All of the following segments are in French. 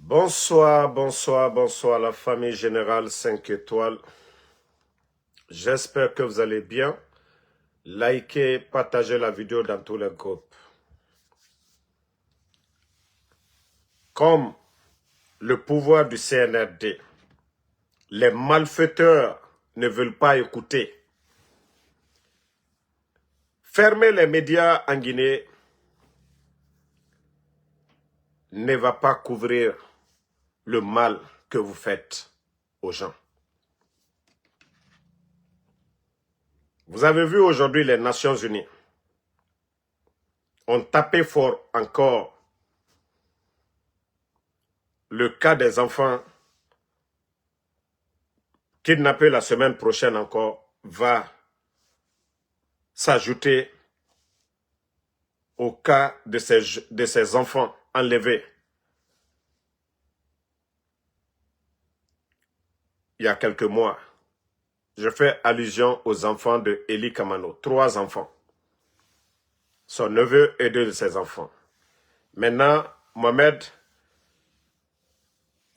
Bonsoir, bonsoir, bonsoir la famille générale 5 étoiles. J'espère que vous allez bien. Likez, partagez la vidéo dans tous les groupes. Comme le pouvoir du CNRD, les malfaiteurs ne veulent pas écouter. Fermer les médias en Guinée ne va pas couvrir le mal que vous faites aux gens. Vous avez vu aujourd'hui les Nations Unies ont tapé fort encore le cas des enfants kidnappés la semaine prochaine encore va s'ajouter au cas de ces enfants enlevés il y a quelques mois. Je fais allusion aux enfants de Eli Kamano, 3 enfants. Son neveu et 2 de ses enfants. Maintenant, Mohamed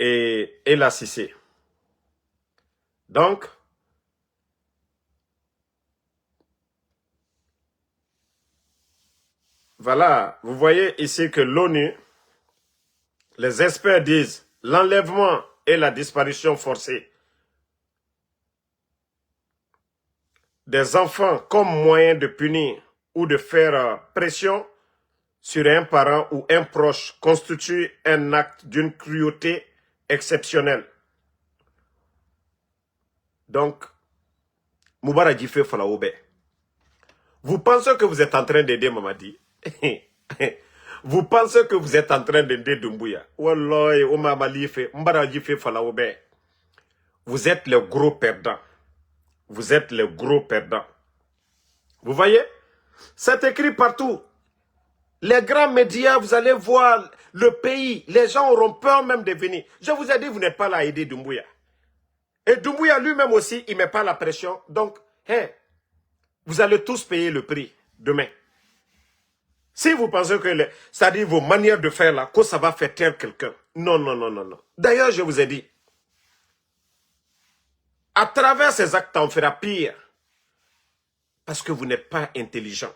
et Ella Sissé. Donc, voilà, vous voyez ici que l'ONU, les experts disent l'enlèvement et la disparition forcée des enfants comme moyen de punir ou de faire pression sur un parent ou un proche constitue un acte d'une cruauté exceptionnelle. Donc, Moubarak Djifé Falaoube, vous pensez que vous êtes en train d'aider Mamadi? Vous pensez que vous êtes en train d'aider Doumbouya? Wallahi, Moubarak Djifé Falaoube, vous êtes le gros perdant. Vous êtes le gros perdant. Vous voyez? C'est écrit partout. Les grands médias, vous allez voir le pays. Les gens auront peur même de venir. Je vous ai dit, vous n'êtes pas là à aider Doumbouya. Et Doumbouya lui-même aussi, il ne met pas la pression. Donc, vous allez tous payer le prix demain. Si vous pensez que, c'est-à-dire vos manières de faire là, que ça va faire taire quelqu'un. Non, non, non, non, non. D'ailleurs, je vous ai dit, à travers ces actes, on fera pire. Parce que vous n'êtes pas intelligent.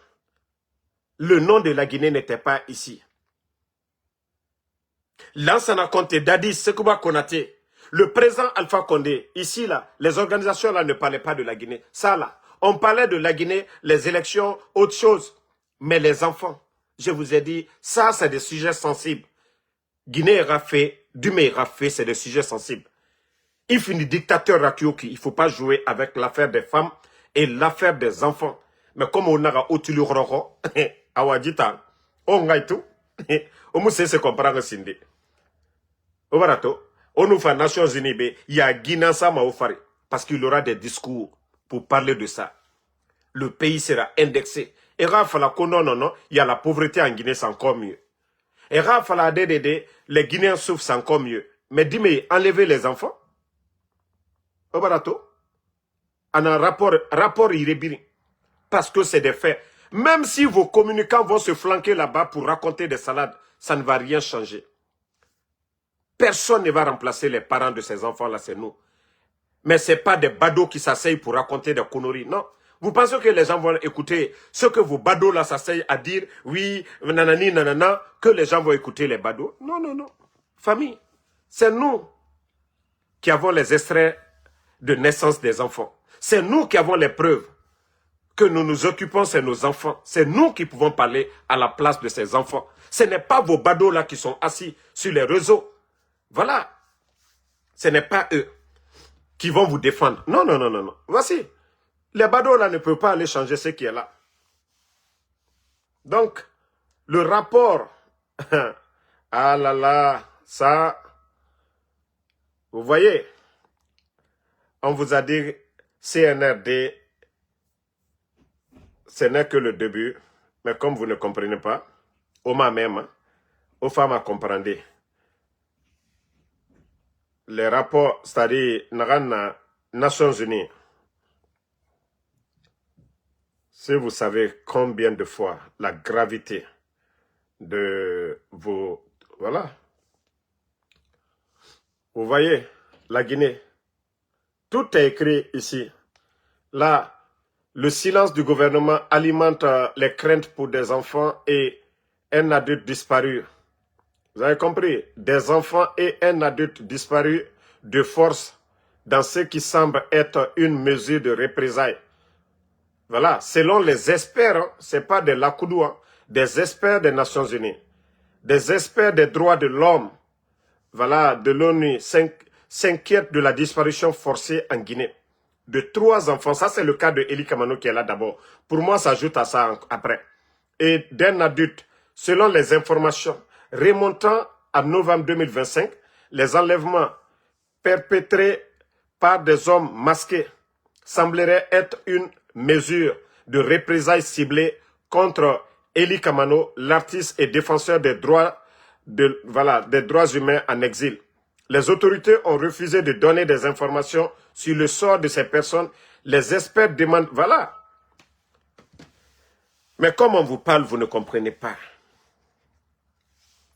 Le nom de la Guinée n'était pas ici. Lansana Conté, Dadis, Sekouba Konaté, le président Alpha Condé, ici là, les organisations là ne parlaient pas de la Guinée. Ça là, on parlait de la Guinée, les élections, autre chose. Mais les enfants, je vous ai dit, ça c'est des sujets sensibles. Guinée et Rafé, Dumé et Rafé, c'est des sujets sensibles. Il finit dictateur Rakioki, il ne faut pas jouer avec l'affaire des femmes et l'affaire des enfants. Mais comme on a Otulu Roro, Awadita, on a tout, on m'a se comprendre Sindi. Au barato, on nous fait Nations Unies, il y a Guinée Sama au Fari, parce qu'il aura des discours pour parler de ça. Le pays sera indexé. Et Rafala, non, il y a la pauvreté en Guinée, c'est encore mieux. Et Rafala, les Guinéens souffrent, c'est encore mieux. Mais dis-moi, enlevez les enfants. Au barato, en un rapport irrégulier. Parce que c'est des faits. Même si vos communicants vont se flanquer là-bas pour raconter des salades, ça ne va rien changer. Personne ne va remplacer les parents de ces enfants-là, c'est nous. Mais ce n'est pas des badauds qui s'asseyent pour raconter des conneries, non. Vous pensez que les gens vont écouter ce que vos badauds-là s'asseyent à dire, oui, nanani, nanana, que les gens vont écouter les badauds? Non, non, non. Famille, c'est nous qui avons les extraits de naissance des enfants. C'est nous qui avons les preuves que nous nous occupons, c'est nos enfants. C'est nous qui pouvons parler à la place de ces enfants. Ce n'est pas vos badauds-là qui sont assis sur les réseaux. Voilà. Ce n'est pas eux qui vont vous défendre. Non, non, non, non, non. Voici. Les badauds-là ne peuvent pas aller changer ce qui est là. Donc, le rapport, ah là là, ça, vous voyez, on vous a dit CNRD, ce n'est que le début, mais comme vous ne comprenez pas, Oma même, aux femmes à comprendre. Les rapports, c'est-à-dire, Nations Unies, si vous savez combien de fois la gravité de vos... Voilà. Vous voyez, la Guinée, tout est écrit ici. Là, le silence du gouvernement alimente les craintes pour des enfants et un adulte disparu. Vous avez compris? Des enfants et un adulte disparu de force dans ce qui semble être une mesure de représailles. Voilà, selon les experts, hein, ce n'est pas des Lakoudou, hein, des experts des Nations Unies, des experts des droits de l'homme, voilà, de l'ONU, s'inquiètent de la disparition forcée en Guinée de 3 enfants. Ça, c'est le cas de Eli Kamano qui est là d'abord. Pour moi, ça ajoute à ça après. Et d'un adulte, selon les informations remontant à novembre 2025, les enlèvements perpétrés par des hommes masqués sembleraient être une mesure de représailles ciblées contre Eli Kamano, l'artiste et défenseur des droits, des droits humains en exil. Les autorités ont refusé de donner des informations sur le sort de ces personnes. Les experts demandent, voilà. Mais comme on vous parle, vous ne comprenez pas.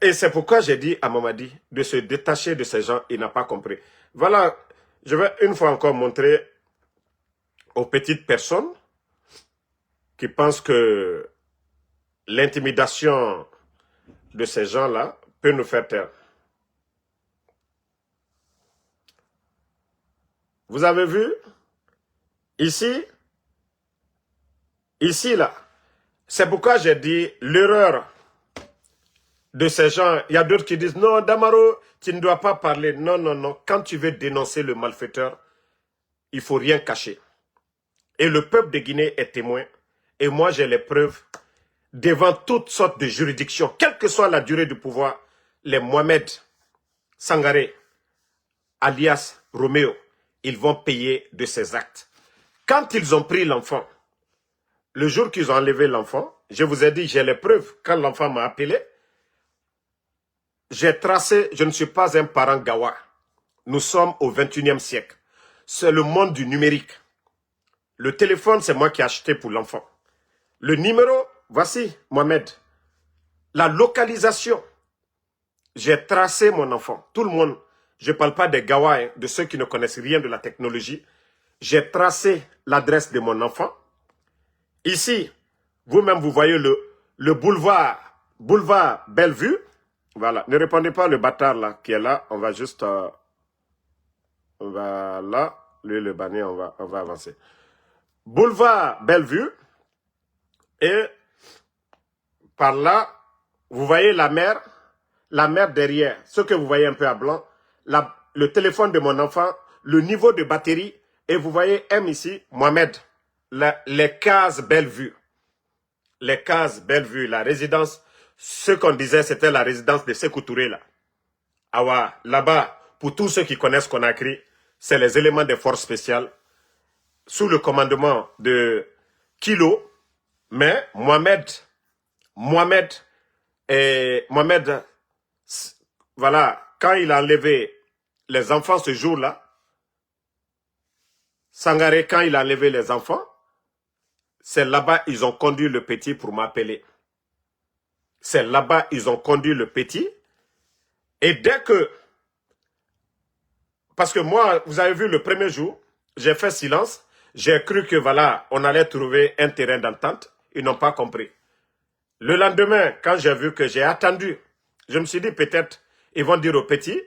Et c'est pourquoi j'ai dit à Mamadi de se détacher de ces gens, il n'a pas compris. Voilà, je vais une fois encore montrer aux petites personnes qui pensent que l'intimidation de ces gens-là peut nous faire taire. Vous avez vu, ici, là, c'est pourquoi j'ai dit l'erreur de ces gens. Il y a d'autres qui disent, non, Damaro, tu ne dois pas parler. Non, non, non, quand tu veux dénoncer le malfaiteur, il ne faut rien cacher. Et le peuple de Guinée est témoin. Et moi, j'ai les preuves devant toutes sortes de juridictions, quelle que soit la durée du pouvoir, les Mohamed Sangaré, alias Roméo, ils vont payer de ces actes. Quand ils ont pris l'enfant, le jour qu'ils ont enlevé l'enfant, je vous ai dit, j'ai les preuves. Quand l'enfant m'a appelé, j'ai tracé, je ne suis pas un parent gawa. Nous sommes au 21e siècle. C'est le monde du numérique. Le téléphone, c'est moi qui ai acheté pour l'enfant. Le numéro, voici, Mohamed. La localisation, j'ai tracé mon enfant. Tout le monde, je ne parle pas des gawa, hein, de ceux qui ne connaissent rien de la technologie. J'ai tracé l'adresse de mon enfant. Ici, vous-même, vous voyez le boulevard Bellevue. Voilà, ne répondez pas le bâtard là qui est là. On va juste, voilà, lui le bannier, on va avancer. Boulevard Bellevue. Et par là, vous voyez la mer derrière. Ce que vous voyez un peu à blanc, le téléphone de mon enfant, le niveau de batterie. Et vous voyez M ici, Mohamed, les cases Bellevue. Les cases Bellevue, la résidence. Ce qu'on disait, c'était la résidence de Sékou Touré là. Ah, là-bas, pour tous ceux qui connaissent Conakry, c'est les éléments des forces spéciales sous le commandement de Kilo. Mais Mohamed, voilà, quand il a enlevé les enfants ce jour-là, Sangaré, quand il a enlevé les enfants, c'est là-bas ils ont conduit le petit pour m'appeler. C'est là-bas ils ont conduit le petit. Et dès que... Parce que moi, vous avez vu le premier jour, j'ai fait silence. J'ai cru que voilà, on allait trouver un terrain d'entente. Ils n'ont pas compris. Le lendemain, quand j'ai vu que j'ai attendu, je me suis dit peut-être ils vont dire au petit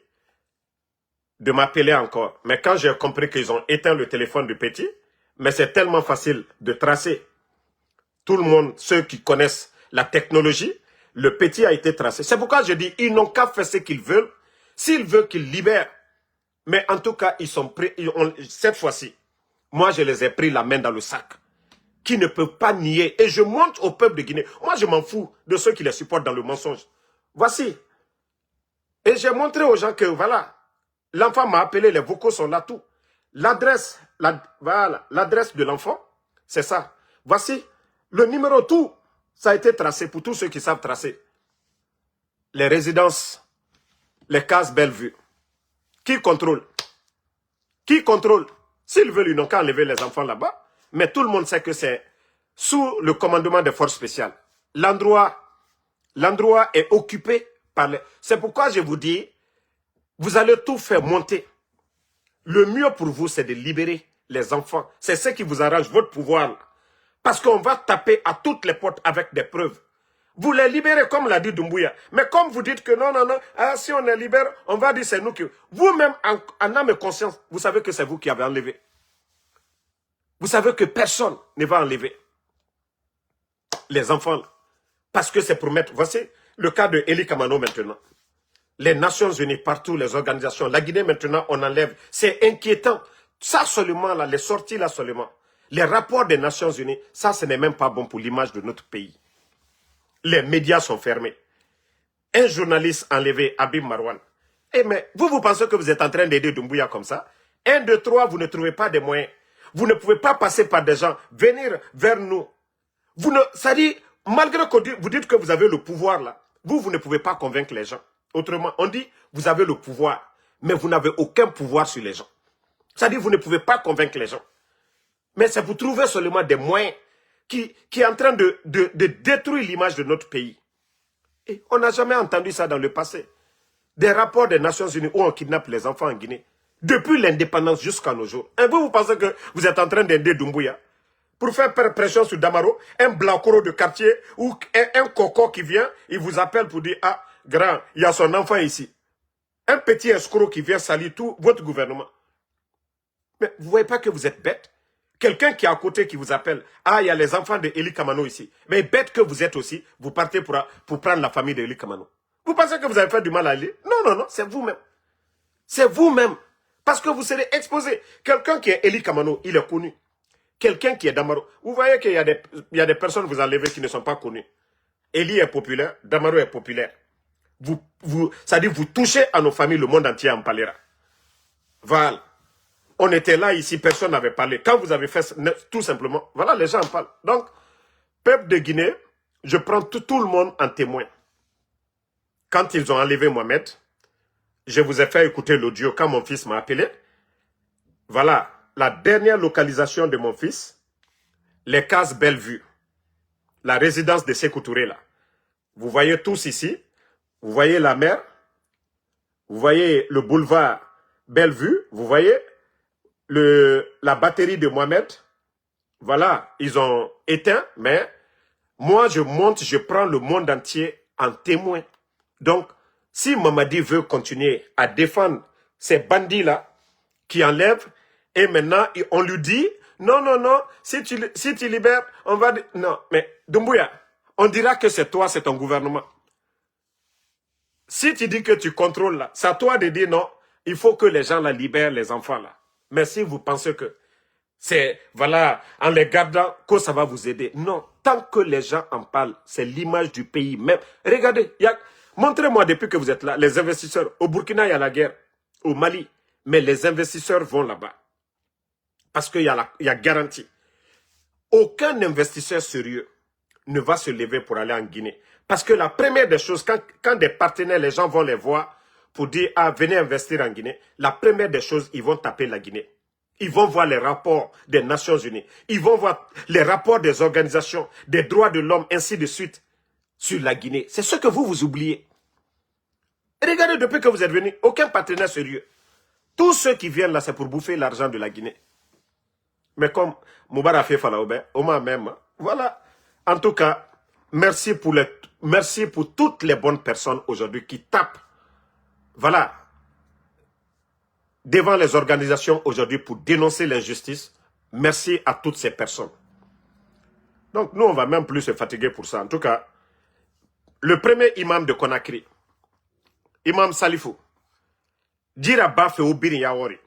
de m'appeler encore. Mais quand j'ai compris qu'ils ont éteint le téléphone du petit, mais c'est tellement facile de tracer. Tout le monde, ceux qui connaissent la technologie, le petit a été tracé. C'est pourquoi je dis, ils n'ont qu'à faire ce qu'ils veulent. S'ils veulent qu'ils libèrent. Mais en tout cas, ils sont prêts. Cette fois-ci, moi, je les ai pris la main dans le sac. Qui ne peuvent pas nier. Et je montre au peuple de Guinée. Moi, je m'en fous de ceux qui les supportent dans le mensonge. Voici. Et j'ai montré aux gens que, voilà, l'enfant m'a appelé, les vocaux sont là, tout. L'adresse, voilà, l'adresse de l'enfant, c'est ça. Voici, le numéro, tout, ça a été tracé pour tous ceux qui savent tracer. Les résidences, les cases Bellevue. Qui contrôle? Qui contrôle? S'ils veulent, ils n'ont qu'à enlever les enfants là-bas. Mais tout le monde sait que c'est sous le commandement des forces spéciales. L'endroit est occupé par les... C'est pourquoi je vous dis, Vous allez tout faire monter. Le mieux pour vous, c'est de libérer les enfants. C'est ce qui vous arrange, votre pouvoir. Parce qu'on va taper à toutes les portes avec des preuves. Vous les libérez comme l'a dit Doumbouya. Mais comme vous dites que non, non, non, si on les libère, on va dire c'est nous qui... Vous-même, en âme et conscience, vous savez que c'est vous qui avez enlevé. Vous savez que personne ne va enlever les enfants là. Parce que c'est pour mettre... Voici le cas de Eli Kamano maintenant. Les Nations Unies, partout, les organisations. La Guinée maintenant, on enlève. C'est inquiétant. Ça seulement, là, les sorties là seulement. Les rapports des Nations Unies, ça, ce n'est même pas bon pour l'image de notre pays. Les médias sont fermés. Un journaliste enlevé, Habib Marwan. Eh mais, vous pensez que vous êtes en train d'aider Doumbouya comme ça? 1, 2, 3, vous ne trouvez pas de moyens. Vous ne pouvez pas passer par des gens, venir vers nous. Vous ne, ça dit, malgré que vous dites que vous avez le pouvoir là, vous ne pouvez pas convaincre les gens. Autrement, on dit, vous avez le pouvoir, mais vous n'avez aucun pouvoir sur les gens. Ça dit, vous ne pouvez pas convaincre les gens. Mais c'est pour trouver seulement des moyens qui est en train de détruire l'image de notre pays. Et on n'a jamais entendu ça dans le passé. Des rapports des Nations Unies où on kidnappe les enfants en Guinée. Depuis l'indépendance jusqu'à nos jours. Et vous pensez que vous êtes en train d'aider Doumbouya pour faire pression sur Damaro, un blancoro de quartier ou un coco qui vient, il vous appelle pour dire, ah, grand, il y a son enfant ici. Un petit escroc qui vient salir tout votre gouvernement. Mais vous ne voyez pas que vous êtes bête? Quelqu'un qui est à côté qui vous appelle, ah, il y a les enfants de Eli Kamano ici. Mais bête que vous êtes aussi, vous partez pour prendre la famille de Eli Kamano. Vous pensez que vous avez fait du mal à Eli? Non, non, non, c'est vous-même. C'est vous-même. Parce que vous serez exposé. Quelqu'un qui est Eli Kamano, il est connu. Quelqu'un qui est Damaro. Vous voyez qu'il y a des personnes que vous enlevez qui ne sont pas connues. Eli est populaire, Damaro est populaire. C'est-à-dire vous touchez à nos familles, le monde entier en parlera. Voilà. On était là ici, personne n'avait parlé. Quand vous avez fait tout simplement, voilà, les gens en parlent. Donc, peuple de Guinée, je prends tout le monde en témoin. Quand ils ont enlevé Mohamed, je vous ai fait écouter l'audio quand mon fils m'a appelé. Voilà, la dernière localisation de mon fils, les cases Bellevue, la résidence de Sékou Touré là. Vous voyez tous ici, vous voyez la mer, vous voyez le boulevard Bellevue, vous voyez la batterie de Mohamed. Voilà, ils ont éteint, mais moi je monte, je prends le monde entier en témoin. Donc, si Mamadi veut continuer à défendre ces bandits-là qui enlèvent, et maintenant on lui dit, non, non, non, si tu libères, on va... Non, mais Doumbouya, on dira que c'est toi, c'est ton gouvernement. Si tu dis que tu contrôles là, c'est à toi de dire non, il faut que les gens la libèrent, les enfants là. Mais si vous pensez que c'est, voilà, en les gardant, que ça va vous aider. Non, tant que les gens en parlent, c'est l'image du pays même. Regardez, montrez-moi depuis que vous êtes là, les investisseurs. Au Burkina, il y a la guerre. Au Mali. Mais les investisseurs vont là-bas. Parce qu'il y a garantie. Aucun investisseur sérieux ne va se lever pour aller en Guinée. Parce que la première des choses, quand des partenaires, les gens vont les voir pour dire, ah, venez investir en Guinée, la première des choses, ils vont taper la Guinée. Ils vont voir les rapports des Nations Unies. Ils vont voir les rapports des organisations, des droits de l'homme, ainsi de suite, sur la Guinée. C'est ce que vous oubliez. Regardez, depuis que vous êtes venus, aucun partenaire sérieux. Tous ceux qui viennent là, c'est pour bouffer l'argent de la Guinée. Mais comme Moubarak fait Falaoube, Oma même, voilà. En tout cas, merci pour toutes les bonnes personnes aujourd'hui qui tapent, voilà, devant les organisations aujourd'hui pour dénoncer l'injustice. Merci à toutes ces personnes. Donc nous, on ne va même plus se fatiguer pour ça. En tout cas, le premier imam de Conakry, Imam Salifou, Dira Bafé Obiri Yawori,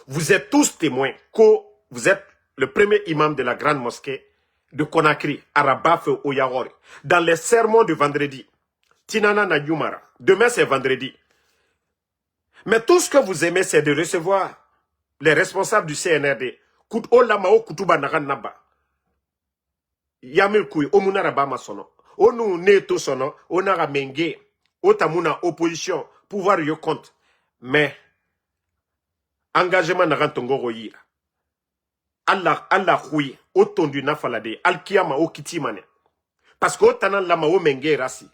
vous êtes tous témoins que vous êtes le premier imam de la grande mosquée de Conakry, Arabafé Oyawori, dans les sermons de vendredi. Tinana na Yumara. Demain, c'est vendredi. Mais tout ce que vous aimez, c'est de recevoir les responsables du CNRD. Olamao Kutuba Nagan Naba. Yamil Koui, Omunara Bama Sono. Onu Neto Sono, Onara Menge, Otamuna opposition, pouvoir yo compte. Mais, engagement Nagan Tongoro Yira. Allah Koui, Otondu Nafalade, Alkiyama Okitimane. Parce que Otanan Lama Omenge Rasi.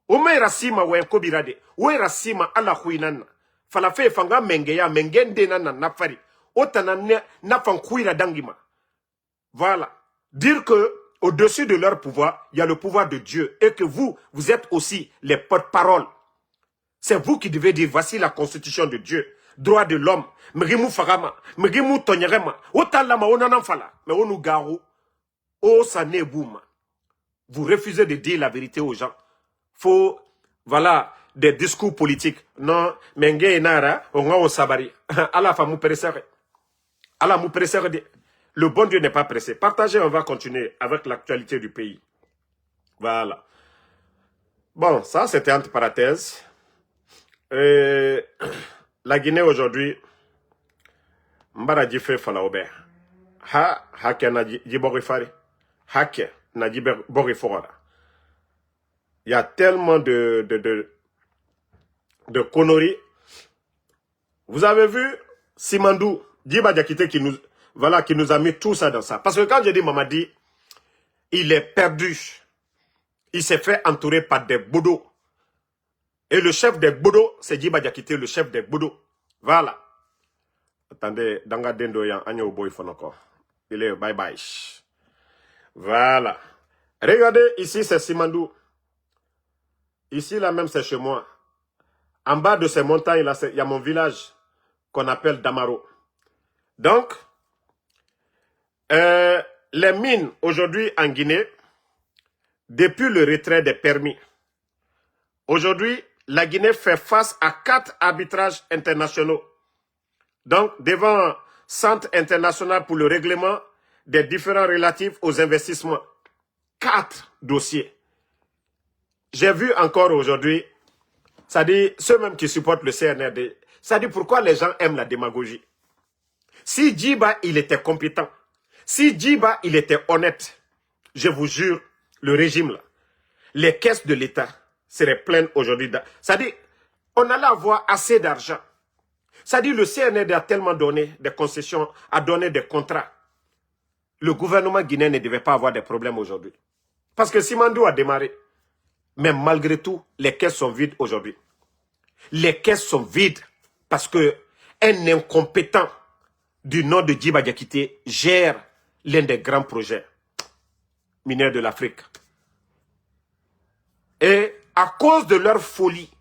Ome Rasima Wenkobirade, Oe Rasima Allah Koui Nana. Falafe fanga mengeya mengende na nafari. Otana nafan kuira dangima. Voilà. Dire que au-dessus de leur pouvoir, il y a le pouvoir de Dieu et que vous êtes aussi les porte-parole. C'est vous qui devez dire, voici la constitution de Dieu, droit de l'homme, mrimu fagama, mrimu tonyerema, otalama onananfala, mais onu garo, o sane bouma. Vous refusez de dire la vérité aux gens. Faut, voilà, des discours politiques. Non, menge enara, on a sabari. Allah fa mou presser. Allah mou presser. Le bon Dieu n'est pas pressé. Partagez, on va continuer avec l'actualité du pays. Voilà. Bon, ça c'était entre parenthèses. La Guinée aujourd'hui, Mbara Djifé Falaobe. Hake na Djiborifari. Hake na Djiborifora. Il y a tellement de conneries. Vous avez vu Simandou, Djiba Diakité qui nous a mis tout ça dans ça. Parce que quand je dis Mamadi, il est perdu. Il s'est fait entourer par des boudots. Et le chef des boudots, c'est Djiba Diakité, le chef des boudots. Voilà. Attendez, Danga Dendo Yan, Agno Boy Fonoko. Il est bye bye. Voilà. Regardez, ici c'est Simandou. Ici là même c'est chez moi. En bas de ces montagnes là, il y a mon village qu'on appelle Damaro. Donc, les mines aujourd'hui en Guinée, depuis le retrait des permis, aujourd'hui, la Guinée fait face à 4 arbitrages internationaux. Donc, devant Centre international pour le règlement des différends relatifs aux investissements. 4 dossiers. J'ai vu encore aujourd'hui, ça dit, ceux-mêmes qui supportent le CNRD, ça dit pourquoi les gens aiment la démagogie. Si Djiba, il était compétent, si Djiba, il était honnête, je vous jure, le régime là, les caisses de l'État seraient pleines aujourd'hui. Ça dit, on allait avoir assez d'argent. Ça dit, le CNRD a tellement donné des concessions, a donné des contrats. Le gouvernement guinéen ne devait pas avoir de problèmes aujourd'hui. Parce que Simandou a démarré. Mais malgré tout, les caisses sont vides aujourd'hui. Les caisses sont vides parce que un incompétent du nom de Djiba Diakité gère l'un des grands projets miniers de l'Afrique. Et à cause de leur folie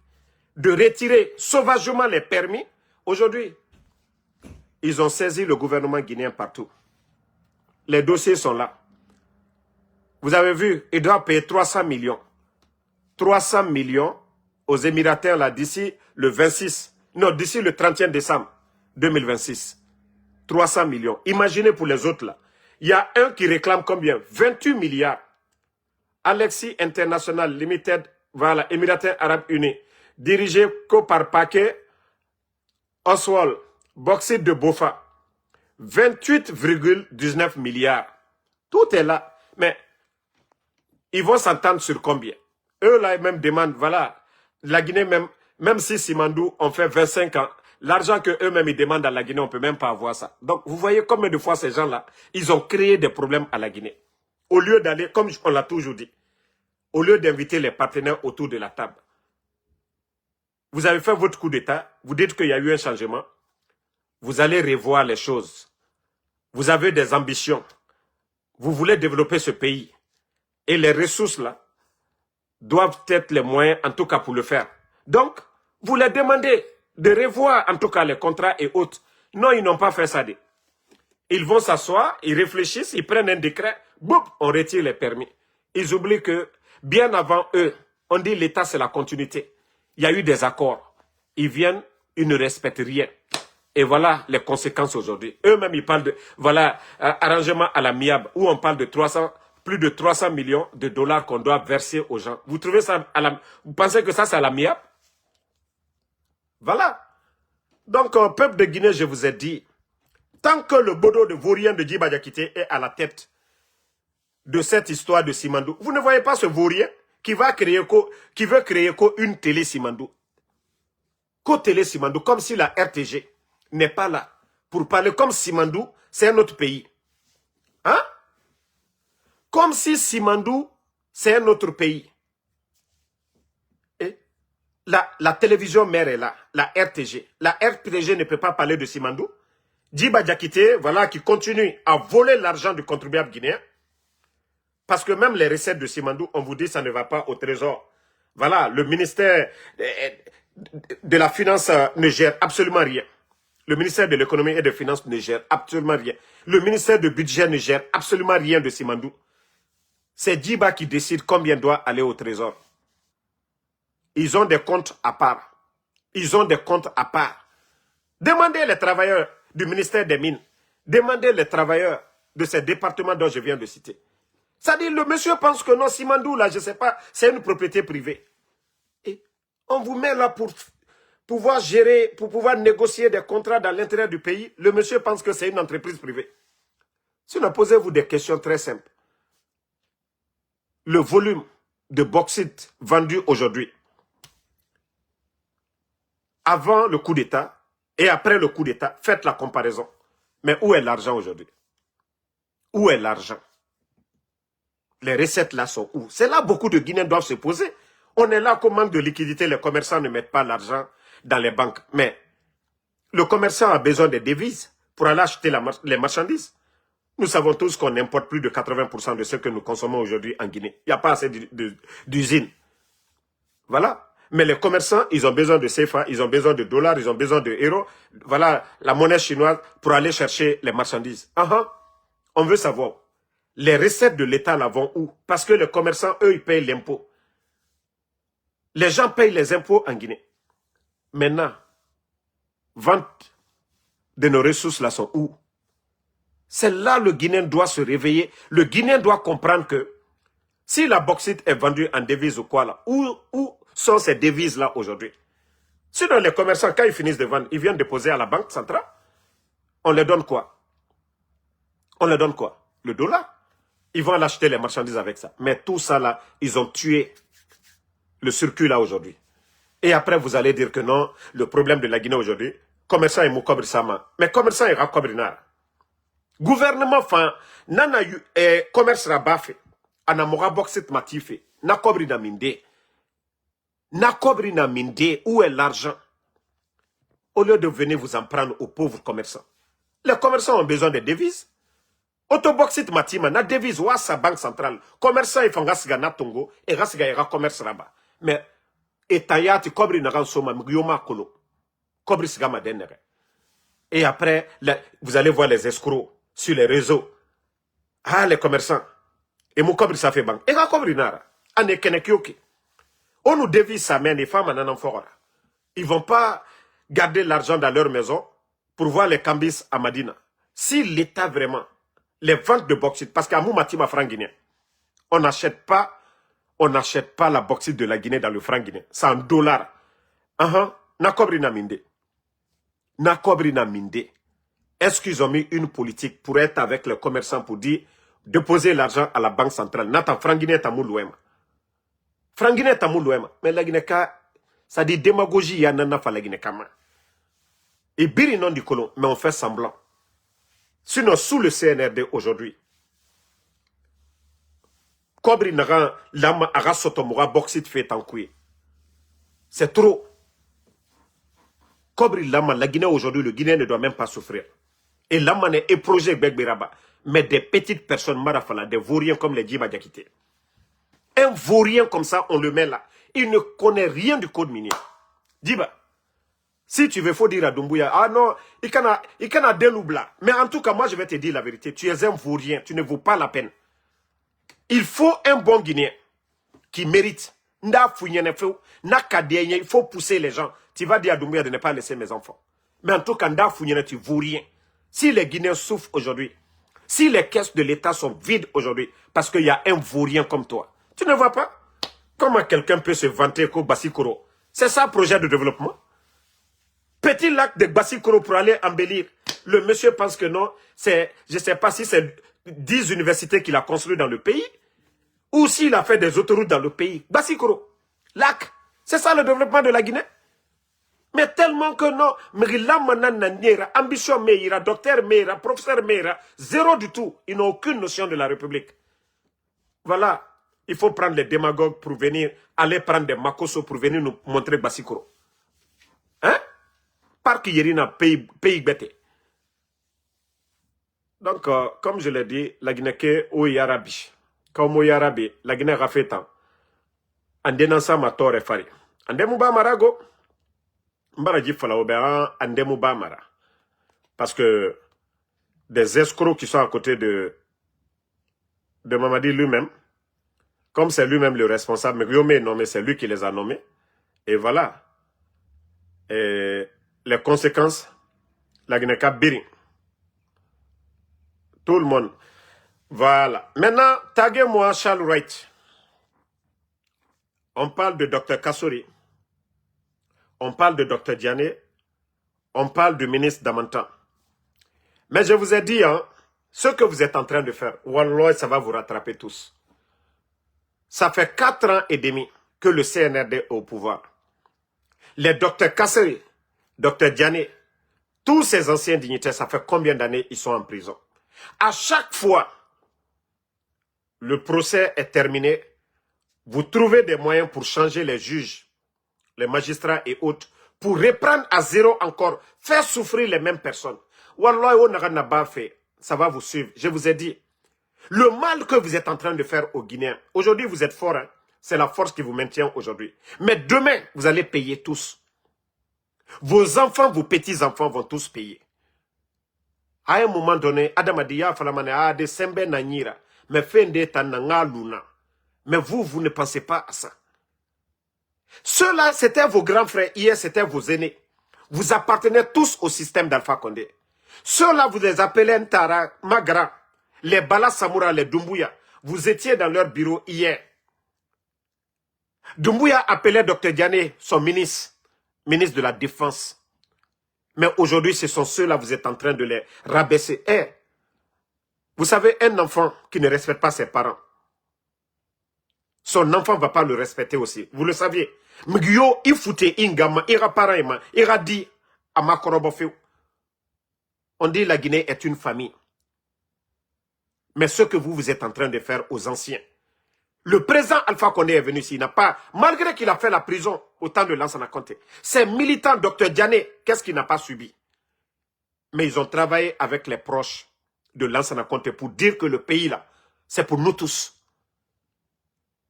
de retirer sauvagement les permis, aujourd'hui, ils ont saisi le gouvernement guinéen partout. Les dossiers sont là. Vous avez vu, ils doivent payer 300 millions. 300 millions aux Émirataires là d'ici le 26, non, d'ici le 31 décembre 2026. 300 millions. Imaginez pour les autres là. Il y a un qui réclame combien? 28 milliards. Alexis International Limited, voilà, Émirataires Arabes Unis, dirigé par Paquet Oswald, Bauxite de Bofa. 28,19 milliards. Tout est là. Mais ils vont s'entendre sur combien? Eux là, ils même demandent, voilà, la Guinée même si Simandou ont fait 25 ans, l'argent que eux-mêmes ils demandent à la Guinée, on ne peut même pas avoir ça. Donc vous voyez combien de fois ces gens-là, ils ont créé des problèmes à la Guinée. Au lieu d'aller, comme on l'a toujours dit, au lieu d'inviter les partenaires autour de la table. Vous avez fait votre coup d'État, vous dites qu'il y a eu un changement, vous allez revoir les choses. Vous avez des ambitions. Vous voulez développer ce pays. Et les ressources là doivent être les moyens, en tout cas pour le faire. Donc, vous les demandez de revoir en tout cas les contrats et autres. Non, ils n'ont pas fait ça. Ils vont s'asseoir, ils réfléchissent, ils prennent un décret, boum, on retire les permis. Ils oublient que, bien avant eux, on dit l'État c'est la continuité. Il y a eu des accords. Ils viennent, ils ne respectent rien. Et voilà les conséquences aujourd'hui. Eux-mêmes, ils parlent de, voilà, arrangement à l'amiable, où on parle de plus de 300 millions de dollars qu'on doit verser aux gens. Vous trouvez ça vous pensez que ça, c'est à l'amiable? Voilà. Donc, peuple de Guinée, je vous ai dit, tant que le bodo de vaurien de Djiba Diakité est à la tête de cette histoire de Simandou, vous ne voyez pas ce vaurien qui veut créer une télé Simandou. Co-télé Simandou, comme si la RTG n'est pas là pour parler comme Simandou, c'est un autre pays. Hein? Comme si Simandou, c'est un autre pays. Et La télévision mère est là, la RTG. La RTG ne peut pas parler de Simandou. Djiba Diakité, voilà, qui continue à voler l'argent du contribuable guinéen. Parce que même les recettes de Simandou, on vous dit ça ne va pas au trésor. Voilà, le ministère de la Finance ne gère absolument rien. Le ministère de l'économie et des finances ne gère absolument rien. Le ministère du budget ne gère absolument rien de Simandou. C'est Djiba qui décide combien doit aller au trésor. Ils ont des comptes à part. Ils ont des comptes à part. Demandez les travailleurs du ministère des Mines. Demandez les travailleurs de ces départements dont je viens de citer. C'est-à-dire, le monsieur pense que non, Simandou, là, je ne sais pas, c'est une propriété privée. Et on vous met là pour pouvoir gérer, pour pouvoir négocier des contrats dans l'intérêt du pays. Le monsieur pense que c'est une entreprise privée. Sinon, posez-vous des questions très simples. Le volume de bauxite vendu aujourd'hui, avant le coup d'État et après le coup d'État, faites la comparaison. Mais où est l'argent aujourd'hui? Où est l'argent? Les recettes là sont où? C'est là beaucoup de Guinéens doivent se poser. On est là qu'au manque de liquidité, les commerçants ne mettent pas l'argent dans les banques. Mais le commerçant a besoin de devises pour aller acheter les marchandises. Nous savons tous qu'on importe plus de 80% de ce que nous consommons aujourd'hui en Guinée. Il n'y a pas assez d'usines. Voilà. Mais les commerçants, ils ont besoin de CFA, ils ont besoin de dollars, ils ont besoin de euros. Voilà la monnaie chinoise pour aller chercher les marchandises. On veut savoir, les recettes de l'État là vont où? Parce que les commerçants, eux, ils payent l'impôt. Les gens payent les impôts en Guinée. Maintenant, vente de nos ressources là sont où? C'est là le Guinéen doit se réveiller. Le Guinéen doit comprendre que si la bauxite est vendue en devise ou quoi là, où sont ces devises-là aujourd'hui? Sinon, les commerçants, quand ils finissent de vendre, ils viennent déposer à la banque centrale. On leur donne quoi? On leur donne quoi? Le dollar. Ils vont aller acheter les marchandises avec ça. Mais tout ça là, ils ont tué le circuit là aujourd'hui. Et après, vous allez dire que non, le problème de la Guinée aujourd'hui, commerçant est Moukobri Sama. Mais commerçant est Rakobri Nara. Gouvernement fan, nana commerce rabafe, anamora bauxite matife, na kobri na minde. Na kobri na minde, où est l'argent? Au lieu de venir vous en prendre aux pauvres commerçants. Les commerçants ont besoin de devises. Autoboxite matima, na devise ou sa banque centrale. Commerçants ils font gasiga na tongo, et gasiga ira commerce rabat. Mais, etayati kobri na gansoma, mgyoma kolo. Kobri sigama denere. Et après, vous allez voir les escrocs sur les réseaux. Ah, les commerçants. Et mon cobri ça fait banque. Et la cobri nara. Ane kenekyoki. On nous dévise sa main, les femmes en fora. Ils vont pas garder l'argent dans leur maison pour voir les cambis à Madina. Si l'État vraiment, les ventes de bauxite, parce qu'à Moumatima franc guinéen, on n'achète pas la bauxite de la Guinée dans le franc guinéen. C'est en dollars. Na cobri na minde. Na kobri na minde. Est-ce qu'ils ont mis une politique pour être avec les commerçants pour dire déposer l'argent à la banque centrale? Nata frangine tamou louema. Frangine tamou louema. Mais la Guinée, ça dit démagogie ya nana fa la Guinée kama. Et biri non du colon, mais on fait semblant. Sinon, sous le CNRD aujourd'hui, kobri naran lama aga sotomura bauxite fait en couille. C'est trop. Kobri Lama, la Guinée aujourd'hui, le Guinéen ne doit même pas souffrir. Et Lama est projet Begbiraba. Mais des petites personnes, marafala, des vauriens comme les Djiba Diakité. Un vaurien comme ça, on le met là. Il ne connaît rien du code minier. Djiba, si tu veux, faut dire à Doumbouya, ah non, il y a des loubla. Mais en tout cas, moi, je vais te dire la vérité. Tu es un vaurien, tu ne vaux pas la peine. Il faut un bon Guinéen qui mérite. Il faut pousser les gens. Tu vas dire à Doumbouya de ne pas laisser mes enfants. Mais en tout cas, tu ne vaux rien. Si les Guinéens souffrent aujourd'hui, si les caisses de l'État sont vides aujourd'hui, parce qu'il y a un vaurien comme toi, tu ne vois pas comment quelqu'un peut se vanter qu'au Bassikoro. C'est ça, projet de développement. Petit lac de Bassikoro pour aller embellir. Le monsieur pense que non, je ne sais pas si c'est 10 universités qu'il a construites dans le pays, ou s'il a fait des autoroutes dans le pays. Bassikoro, lac, c'est ça le développement de la Guinée. Mais tellement que non, ambition meira, docteur meira, professeur meira, zéro du tout. Ils n'ont aucune notion de la République. Voilà. il faut prendre les démagogues pour venir, aller prendre des makoso pour venir nous montrer Bassikoro. Hein? Parc Yerina, pays bête. Donc, comme je l'ai dit, la Guinée est au Yarabi. Comme au Yarabi, la Guinée a fait tant. Andena sa ma tore fari. Andemu ba marago. Mbara ji fala obéra, andemu ba mara. Parce que des escrocs qui sont à côté de Mamadi lui-même, comme c'est lui-même le responsable, mais Guillaume est nommé, c'est lui qui les a nommés. Et voilà. Et les conséquences, la Guinée a biri. Tout le monde. Voilà. Maintenant, taguez-moi Charles Wright. On parle de Dr Kassori. On parle de Dr Diané. On parle du ministre Damantan. Mais je vous ai dit, hein, ce que vous êtes en train de faire, Wallah, ça va vous rattraper tous. Ça fait 4 ans et demi que le CNRD est au pouvoir. Les Dr Kassori, Dr Diané, tous ces anciens dignitaires, ça fait combien d'années ils sont en prison? À chaque fois, le procès est terminé, vous trouvez des moyens pour changer les juges, les magistrats et autres, pour reprendre à zéro encore, faire souffrir les mêmes personnes. Wallah, ça va vous suivre. Je vous ai dit, le mal que vous êtes en train de faire aux Guinéens, aujourd'hui vous êtes forts, hein? C'est la force qui vous maintient aujourd'hui. Mais demain, vous allez payer tous. Vos enfants, vos petits-enfants vont tous payer. À un moment donné, Adam a dit, de sembe nanyira, mais fende tananga luna. Mais vous ne pensez pas à ça. Ceux-là, c'était vos grands frères. Hier, c'était vos aînés. Vous appartenez tous au système d'Alpha Condé. Ceux-là, vous les appelez Ntara, Magra, les Bala Samoura, les Doumbouya. Vous étiez dans leur bureau hier. Doumbouya appelait Dr Diané, son ministre de la Défense. Mais aujourd'hui, ce sont ceux-là, vous êtes en train de les rabaisser. Vous savez, un enfant qui ne respecte pas ses parents, son enfant ne va pas le respecter aussi. Vous le saviez. Mgyo, il foutait ingama, ira parama, ira dit à Makorobofeu. On dit la Guinée est une famille. Mais ce que vous êtes en train de faire aux anciens. Le président Alpha Condé est venu ici, il n'a pas, malgré qu'il a fait la prison au temps de Lansana Conté. Ces militants, Dr Diané, qu'est-ce qu'il n'a pas subi? Mais ils ont travaillé avec les proches de Lansana Conté pour dire que le pays là, c'est pour nous tous.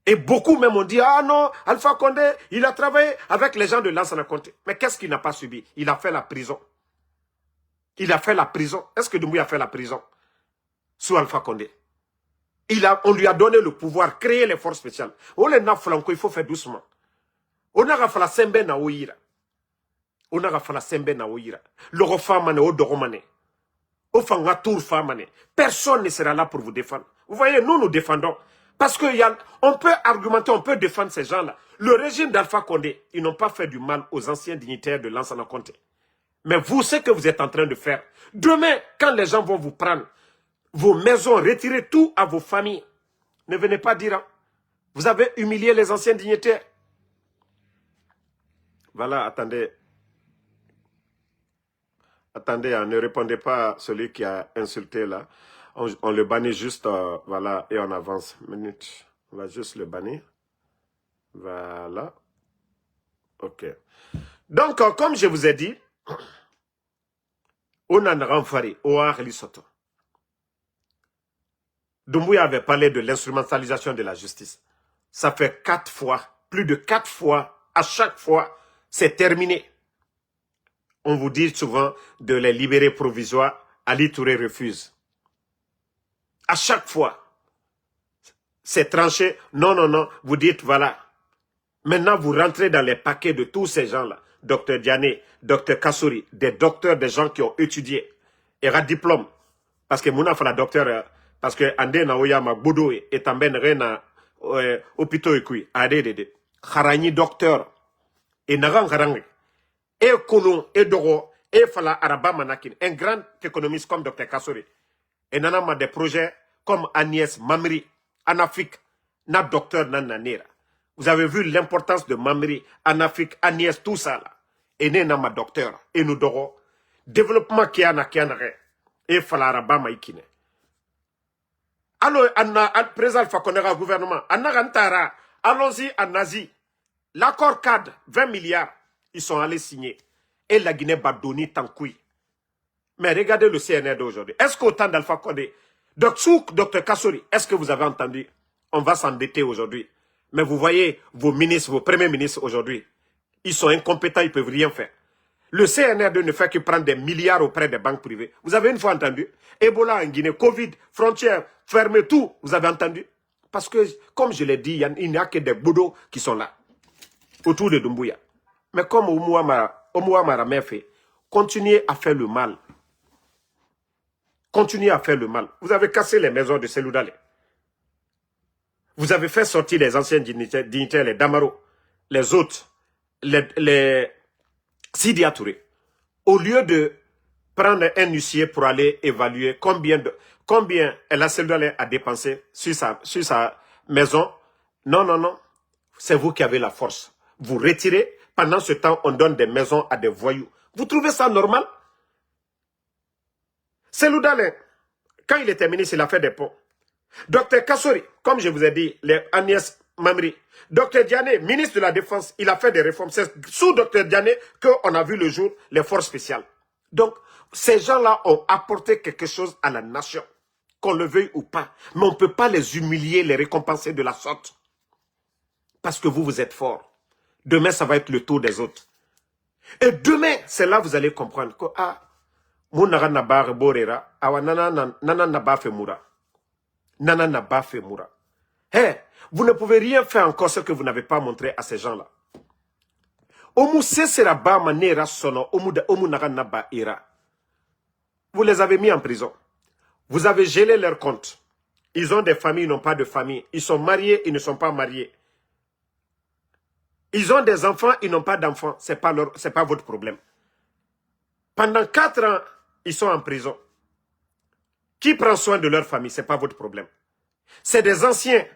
Et beaucoup même ont dit, ah non, Alpha Condé, il a travaillé avec les gens de Lansana Conté. Mais qu'est-ce qu'il n'a pas subi? Il a fait la prison. Il a fait la prison. Est-ce que Doumbouya a fait la prison sous Alpha Condé? On lui a donné le pouvoir, créer les forces spéciales. On les a flanqué, il faut faire doucement. On a fait la sembe na ouira. On a fait la sembe na ouira. Le refamane, au doromane. Au fangatour famane. Personne ne sera là pour vous défendre. Vous voyez, nous nous défendons. Parce qu'on peut argumenter, on peut défendre ces gens-là. Le régime d'Alpha Condé, ils n'ont pas fait du mal aux anciens dignitaires de Lansana Conté. Mais vous, ce que vous êtes en train de faire, demain, quand les gens vont vous prendre, vos maisons, retirez tout à vos familles. Ne venez pas dire, hein, vous avez humilié les anciens dignitaires. Voilà, attendez. Attendez, hein, ne répondez pas à celui qui a insulté là. On le bannit juste, voilà, et on avance. Minute. On va juste le bannir. Voilà. Ok. Donc, comme je vous ai dit, on a renfaré au Soto. Doumbouya avait parlé de l'instrumentalisation de la justice. Ça fait 4 fois, plus de 4 fois, à chaque fois, c'est terminé. On vous dit souvent de les libérer provisoires, Ali Touré refuse. À chaque fois, c'est tranché. Non, non, non, vous dites voilà. Maintenant, vous rentrez dans les paquets de tous ces gens-là. Dr Diané, Dr Kassori, des docteurs, des gens qui ont étudié. Et un diplôme. Parce que Mouna la docteur, parce que Ande na Oyama Bodo et Tamben Rena Opito Ekui, Adede, Harani docteur, et Naran Harang, et Kolon, et Doro, et Fala Araba Manakin, un grand économiste comme Dr Kassori. Et Nanama des projets comme Agnès Mamri, en Afrique, na docteur Nananera. Vous avez vu l'importance de Mamri, en Afrique, Agnès, tout ça là. Et Nanama docteur, et nous Doro, développement qui en a, et Fala Araba Maikine. Alors, président Alpha Condé au gouvernement, allons-y en Asie. L'accord cadre, 20 milliards, ils sont allés signer. Et la Guinée va donner tant couille. Mais regardez le CNR d'aujourd'hui. Est-ce qu'au temps d'Alpha Condé, Dr Kassori, est-ce que vous avez entendu? On va s'endetter aujourd'hui. Mais vous voyez, vos ministres, vos premiers ministres aujourd'hui, ils sont incompétents, ils ne peuvent rien faire. Le CNR2 ne fait que prendre des milliards auprès des banques privées. Vous avez une fois entendu? Ebola en Guinée, Covid, frontières, fermez tout. Vous avez entendu? Parce que, comme je l'ai dit, il n'y a que des boudots qui sont là, autour de Doumbouya. Mais comme Oumuamara m'a fait, continuez à faire le mal. Continuez à faire le mal. Vous avez cassé les maisons de Seloudale. Vous avez fait sortir les anciens dignitaires, les Damaro, les autres, les Sidia Touré. Au lieu de prendre un huissier pour aller évaluer combien la Seloudale a dépensé sur sa maison, non. C'est vous qui avez la force. Vous retirez. Pendant ce temps, on donne des maisons à des voyous. Vous trouvez ça normal? Seloudale, quand il était ministre, il a fait des ponts. Dr Kassori, comme je vous ai dit, Agnès Mamri. Dr Diané, ministre de la Défense, il a fait des réformes. C'est sous Dr Diané qu'on a vu le jour les forces spéciales. Donc, ces gens-là ont apporté quelque chose à la nation, qu'on le veuille ou pas. Mais on ne peut pas les humilier, les récompenser de la sorte. Parce que vous êtes forts. Demain, ça va être le tour des autres. Et demain, c'est là que vous allez comprendre que, Mounara Naba Reborera, Awa Nana Naba Femura. Nana Naba Femura. Hey, vous ne pouvez rien faire encore ce que vous n'avez pas montré à ces gens-là. Omu Seseraba Manera Sono, Omu Nara Naba Ira. Vous les avez mis en prison. Vous avez gelé leurs comptes. Ils ont des familles, ils n'ont pas de famille. Ils sont mariés, ils ne sont pas mariés. Ils ont des enfants, ils n'ont pas d'enfants. Ce n'est pas votre problème. Pendant 4 ans, ils sont en prison. Qui prend soin de leur famille? Ce n'est pas votre problème. C'est des anciens.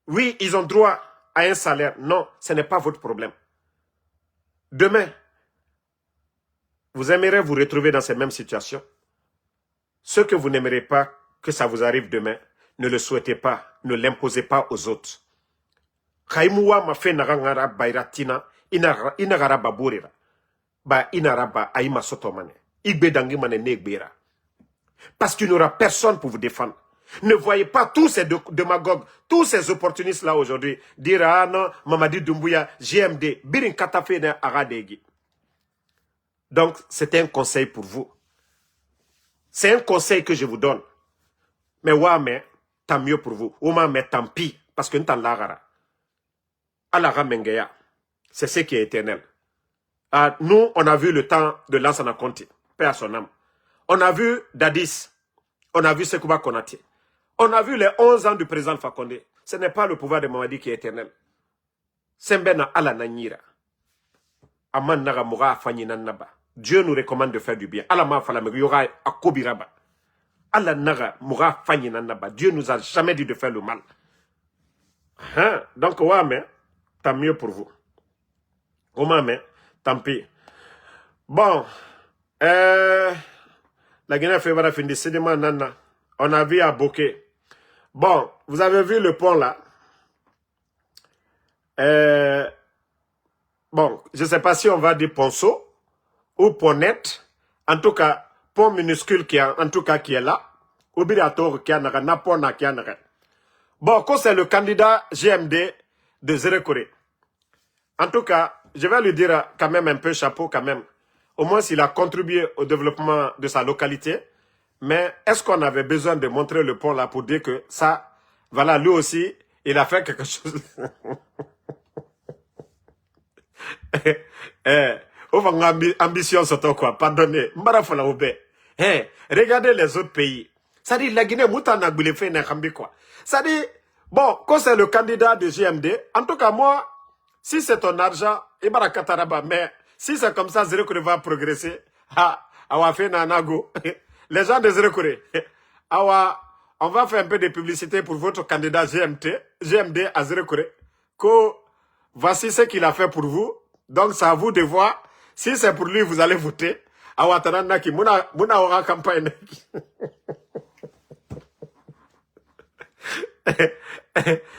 Oui, ils ont droit à un salaire. Non, ce n'est pas votre problème. Demain, vous aimeriez vous retrouver dans ces mêmes situations. Ce que vous n'aimerez pas que ça vous arrive demain, ne le souhaitez pas, ne l'imposez pas aux autres. Khaimouwa ma fait narangara bayratina, inagara babourira. Ba inaraba aïma sotomane. Igbe dangimane negbera. Parce qu'il n'y aura personne pour vous défendre. Ne voyez pas tous ces démagogues, tous ces opportunistes-là aujourd'hui, dire ah non, Mamadi Doumbouya, GMD, Birin Katafe na Aradegi. Donc, c'est un conseil pour vous. C'est un conseil que je vous donne. Mais ouais, mais tant mieux pour vous. Ou mais tant pis, parce que nous t'en l'agara. Alara Mengeya, c'est ce qui est éternel. Nous, on a vu le temps de Lansana Conti, paix à son âme. On a vu Dadis, on a vu Sekouba Konaté. On a vu les 11 ans du président Alpha Condé. Ce n'est pas le pouvoir de Mamadi qui est éternel. Sembena ala nanyira. Aman naga moura afanyi nanaba. Dieu nous recommande de faire du bien. Allah ma falame yora akobiraba. Allah naga moura afanyi nanaba. Dieu nous a jamais dit de faire le mal. Donc, ouais, mais tant mieux pour vous. Ouais, mais tant pis. Bon, la Guinée fait voilà fin de sédiment nana. On a vu à Bokeh. Bon, vous avez vu le pont là. Bon, je ne sais pas si on va dire ponceau ou pont net. En tout cas, pont minuscule qui est là. Ou bien qui a na pont qui a. Bon, quand c'est le candidat GMD de Zérekoré. En tout cas, je vais lui dire quand même un peu chapeau quand même. Au moins, s'il a contribué au développement de sa localité. Mais est-ce qu'on avait besoin de montrer le pont là pour dire que ça, voilà, lui aussi, il a fait quelque chose. Ambition, c'est quoi? Pardonnez. Regardez les autres pays. Ça dit, la Guinée, Moutana Goulefé n'a quoi. Ça dit, bon, quand c'est le candidat de GMD, en tout cas, moi, si c'est ton argent, mais si c'est comme ça, Zérekoré va progresser. Les gens de Zérekoré, on va faire un peu de publicité pour votre candidat GMD à Zérekoré. Voici ce qu'il a fait pour vous. Donc, c'est à vous de voir. Si c'est pour lui, vous allez voter. Awatananaki, Muna aura campagne.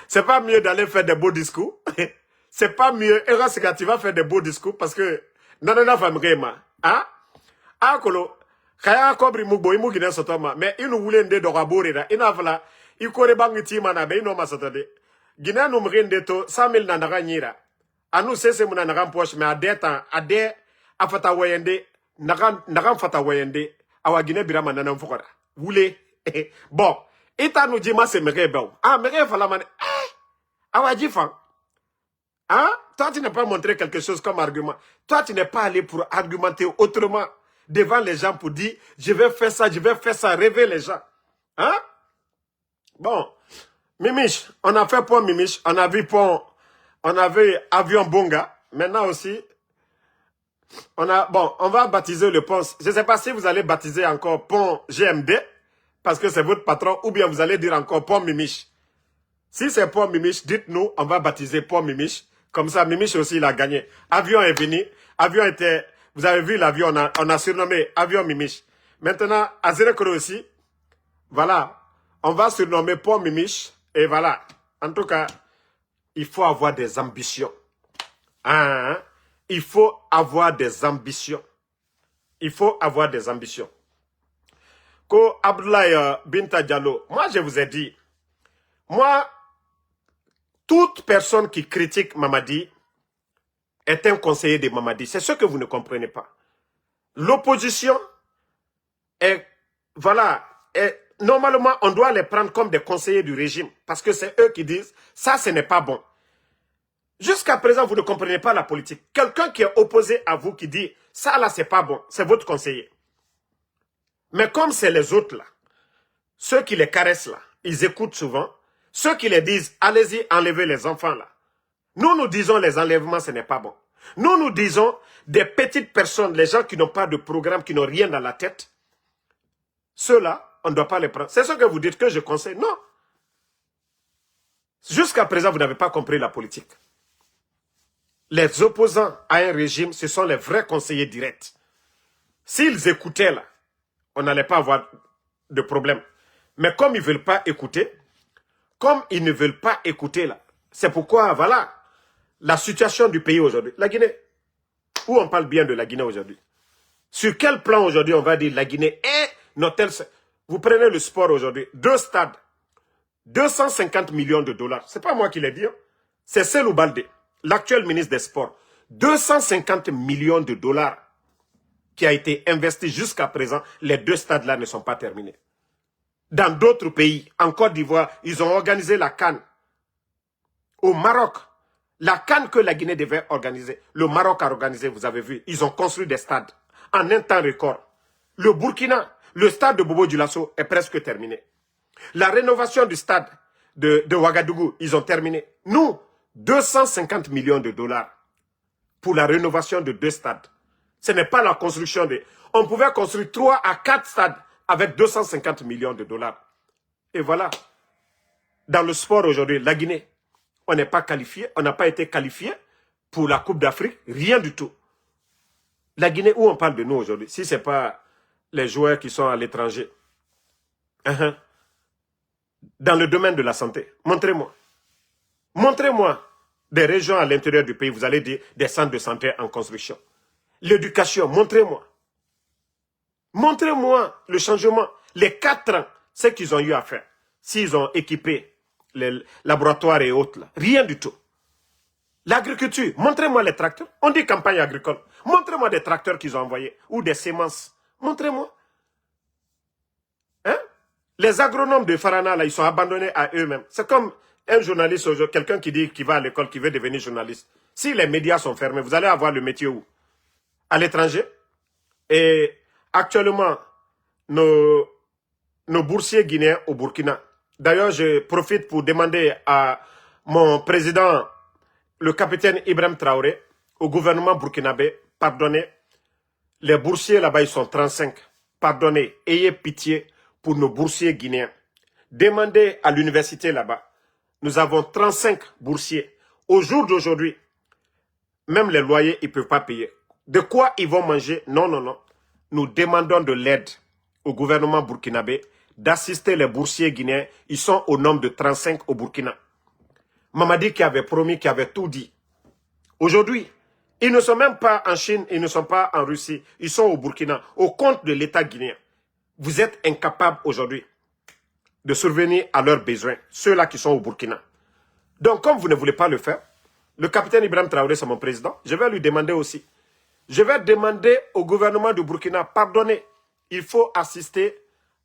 c'est pas mieux d'aller faire des beaux discours. C'est pas mieux. Et là, tu vas faire des beaux discours parce que non, hein? Ah, kolo. Kaya kobri mugbo imu gine sotoma. Mais inu wulende do rabore da. Ina vala. Ikore bangi tima na be ino masotade. Gine no mrende to 100,000 na naga nyira. Anu sese muna naga poche mais ade afata wayende naga fata wayende awa gine birama nana mfokora. Wule. Bon, ita nu jima se mere bew. Ah, mere fala man. Awa jifan. Hein? Toi, tu n'as pas montré quelque chose comme argument. Toi, tu n'es pas allé pour argumenter autrement devant les gens pour dire je vais faire ça, rêver les gens. Hein? Bon, Mimiche, on a fait pont Mimiche, on a vu pont, on avait avion Bonga. Maintenant aussi, on va baptiser le pont. Je ne sais pas si vous allez baptiser encore pont GMD, parce que c'est votre patron, ou bien vous allez dire encore pont Mimiche. Si c'est pont Mimiche, dites-nous, on va baptiser pont Mimiche. Comme ça, Mimiche aussi, il a gagné. Avion est venu. Avion était... Vous avez vu l'avion, on a surnommé avion Mimiche. Maintenant, à Zérekro aussi, voilà, on va surnommer pont Mimiche. Et voilà. En tout cas, il faut avoir des ambitions. Hein? Il faut avoir des ambitions. Il faut avoir des ambitions. Ko Abdoulaye Binta Diallo, moi je vous ai dit, moi, toute personne qui critique Mamadi est un conseiller de Mamadi. C'est ce que vous ne comprenez pas. L'opposition est, voilà, normalement, on doit les prendre comme des conseillers du régime parce que c'est eux qui disent, ça, ce n'est pas bon. Jusqu'à présent, vous ne comprenez pas la politique. Quelqu'un qui est opposé à vous qui dit, ça là, c'est pas bon, c'est votre conseiller. Mais comme c'est les autres là, ceux qui les caressent là, ils écoutent souvent. Ceux qui les disent, allez-y, enlevez les enfants là. Nous disons les enlèvements, ce n'est pas bon. Nous disons des petites personnes, les gens qui n'ont pas de programme, qui n'ont rien dans la tête. Ceux-là, on ne doit pas les prendre. C'est ce que vous dites que je conseille. Non. Jusqu'à présent, vous n'avez pas compris la politique. Les opposants à un régime, ce sont les vrais conseillers directs. S'ils écoutaient là, on n'allait pas avoir de problème. Mais comme ils ne veulent pas écouter, là, c'est pourquoi, voilà, la situation du pays aujourd'hui, la Guinée, où on parle bien de la Guinée aujourd'hui. Sur quel plan aujourd'hui on va dire la Guinée est notre... Vous prenez le sport aujourd'hui, 2 stades, 250 millions de dollars. C'est pas moi qui l'ai dit, hein. C'est Selou Baldé, l'actuel ministre des Sports. 250 millions de dollars qui a été investi jusqu'à présent. Les 2 stades-là ne sont pas terminés. Dans d'autres pays, en Côte d'Ivoire, ils ont organisé la CAN. Au Maroc, la CAN que la Guinée devait organiser, le Maroc a organisé, vous avez vu, ils ont construit des stades en un temps record. Le Burkina, le stade de Bobo Dioulasso est presque terminé. La rénovation du stade de Ouagadougou, ils ont terminé. Nous, 250 millions de dollars pour la rénovation de 2 stades. Ce n'est pas la construction de... On pouvait construire 3 à 4 stades avec 250 millions de dollars. Et voilà. Dans le sport aujourd'hui, la Guinée, on n'est pas qualifié, on n'a pas été qualifié pour la Coupe d'Afrique, rien du tout. La Guinée, où on parle de nous aujourd'hui, si ce n'est pas les joueurs qui sont à l'étranger. Dans le domaine de la santé, montrez-moi. Montrez-moi des régions à l'intérieur du pays, vous allez dire des centres de santé en construction. L'éducation, montrez-moi. Montrez-moi le changement. Les 4 ans, ce qu'ils ont eu à faire. S'ils ont équipé les laboratoires et autres, là. Rien du tout. L'agriculture, montrez-moi les tracteurs. On dit campagne agricole. Montrez-moi des tracteurs qu'ils ont envoyés ou des semences. Montrez-moi. Hein? Les agronomes de Farana, là, ils sont abandonnés à eux-mêmes. C'est comme un journaliste aujourd'hui, quelqu'un qui dit qu'il va à l'école, qui veut devenir journaliste. Si les médias sont fermés, vous allez avoir le métier où? À l'étranger. Et actuellement, nos boursiers guinéens au Burkina. D'ailleurs, je profite pour demander à mon président, le capitaine Ibrahim Traoré, au gouvernement burkinabé, pardonnez, les boursiers là-bas, ils sont 35. Pardonnez, ayez pitié pour nos boursiers guinéens. Demandez à l'université là-bas. Nous avons 35 boursiers. Au jour d'aujourd'hui, même les loyers, ils ne peuvent pas payer. De quoi ils vont manger? Non, non, non. Nous demandons de l'aide au gouvernement burkinabé d'assister les boursiers guinéens. Ils sont au nombre de 35 au Burkina. Mamadi qui avait promis, qui avait tout dit. Aujourd'hui, ils ne sont même pas en Chine, ils ne sont pas en Russie. Ils sont au Burkina, au compte de l'État guinéen. Vous êtes incapables aujourd'hui de survenir à leurs besoins, ceux-là qui sont au Burkina. Donc, comme vous ne voulez pas le faire, le capitaine Ibrahim Traoré, c'est mon président, je vais lui demander aussi. Je vais demander au gouvernement du Burkina, pardonnez, il faut assister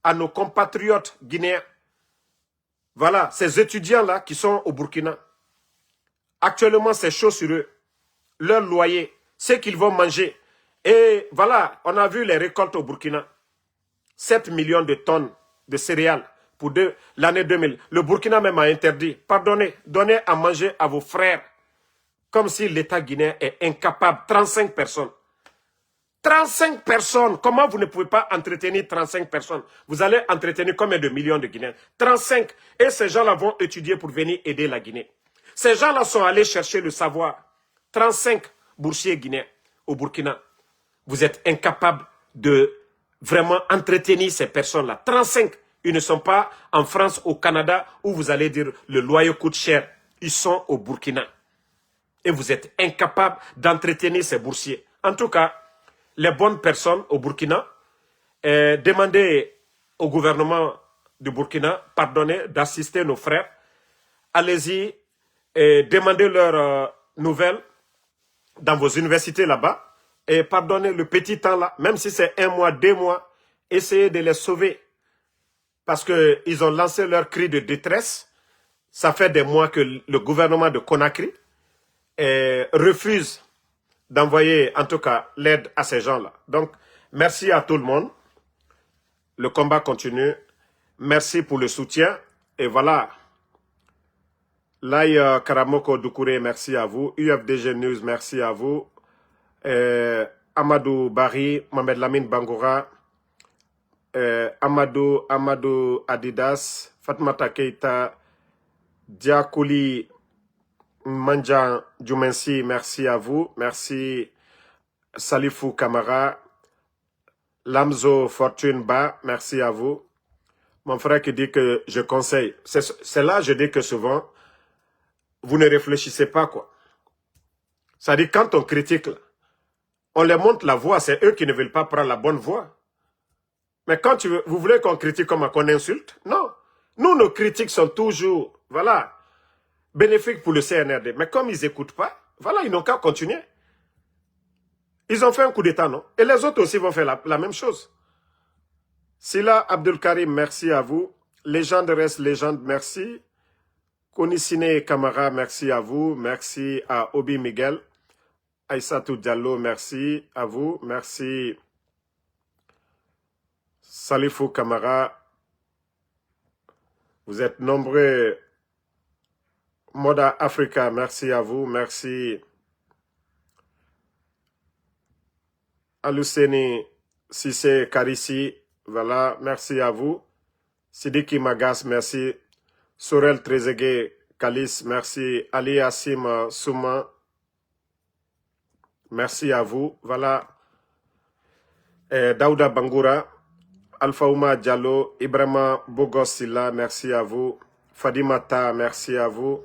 à nos compatriotes guinéens. Voilà, ces étudiants-là qui sont au Burkina. Actuellement, c'est chaud sur eux. Leur loyer, ce qu'ils vont manger. Et voilà, on a vu les récoltes au Burkina. 7 millions de tonnes de céréales pour l'année 2000. Le Burkina même a interdit. Pardonnez, donnez à manger à vos frères. Comme si l'État guinéen est incapable. 35 personnes. 35 personnes. Comment vous ne pouvez pas entretenir 35 personnes? Vous allez entretenir combien de millions de Guinéens? 35. Et ces gens-là vont étudier pour venir aider la Guinée. Ces gens-là sont allés chercher le savoir. 35 boursiers guinéens au Burkina. Vous êtes incapables de vraiment entretenir ces personnes-là. 35. Ils ne sont pas en France, au Canada, où vous allez dire le loyer coûte cher. Ils sont au Burkina. Et vous êtes incapables d'entretenir ces boursiers. En tout cas, les bonnes personnes au Burkina, demandez au gouvernement du Burkina, pardonnez, d'assister nos frères. Allez-y, demandez leurs nouvelles dans vos universités là-bas. Et pardonnez le petit temps là, même si c'est 1 mois, 2 mois, essayez de les sauver. Parce qu'ils ont lancé leur cri de détresse. Ça fait des mois que le gouvernement de Conakry refuse d'envoyer en tout cas l'aide à ces gens-là. Donc, merci à tout le monde. Le combat continue. Merci pour le soutien. Et voilà. Lai Karamoko Doukouré, merci à vous. UFDG News, merci à vous. Amadou Bari, Mohamed Lamine Bangoura, Amadou Adidas, Fatmata Keita, Diakouli Manjan Djoumensi, merci à vous. Merci Salifou Kamara, Lamzo Fortune Ba, merci à vous. Mon frère qui dit que je conseille. C'est là je dis que souvent, vous ne réfléchissez pas quoi. Ça dit quand on critique, là, on leur montre la voie, c'est eux qui ne veulent pas prendre la bonne voie. Mais quand vous voulez qu'on critique comme qu'on insulte, non. Nous, nos critiques sont toujours, voilà, bénéfiques pour le CNRD. Mais comme ils n'écoutent pas, voilà, ils n'ont qu'à continuer. Ils ont fait un coup d'État, non? Et les autres aussi vont faire la même chose. Sila Abdul Karim, merci à vous. Légende reste légende, merci. Konissine Kamara, merci à vous. Merci à Obi Miguel. Aïssatou Diallo, merci à vous. Merci Salifou Kamara. Vous êtes nombreux. Moda Africa, merci à vous. Merci Aluseni Sissé Karissi. Voilà, merci à vous. Sidiki Magas, merci. Sorel Trezeguet Kalis, merci. Ali Assim Souma, merci à vous. Voilà. Daouda Bangoura, Alpha Ouma Diallo, Ibrahima Bogosila, merci à vous. Fadimata, merci à vous.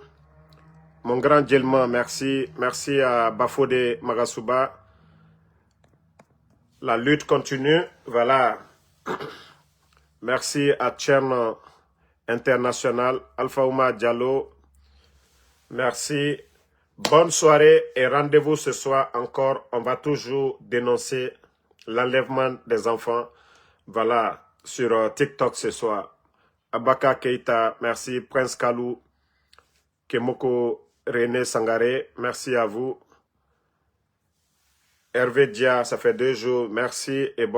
Mon grand Djelma, merci. Merci à Bafode Magasuba. La lutte continue. Voilà. Merci à Tchern International, Alpha Ouma Diallo. Merci. Bonne soirée et rendez-vous ce soir encore. On va toujours dénoncer l'enlèvement des enfants. Voilà, sur TikTok ce soir. Abaka Keita, merci. Prince Kalou, Kemoko René Sangaré, merci à vous. Hervé Dia, ça fait 2 jours, merci et bon.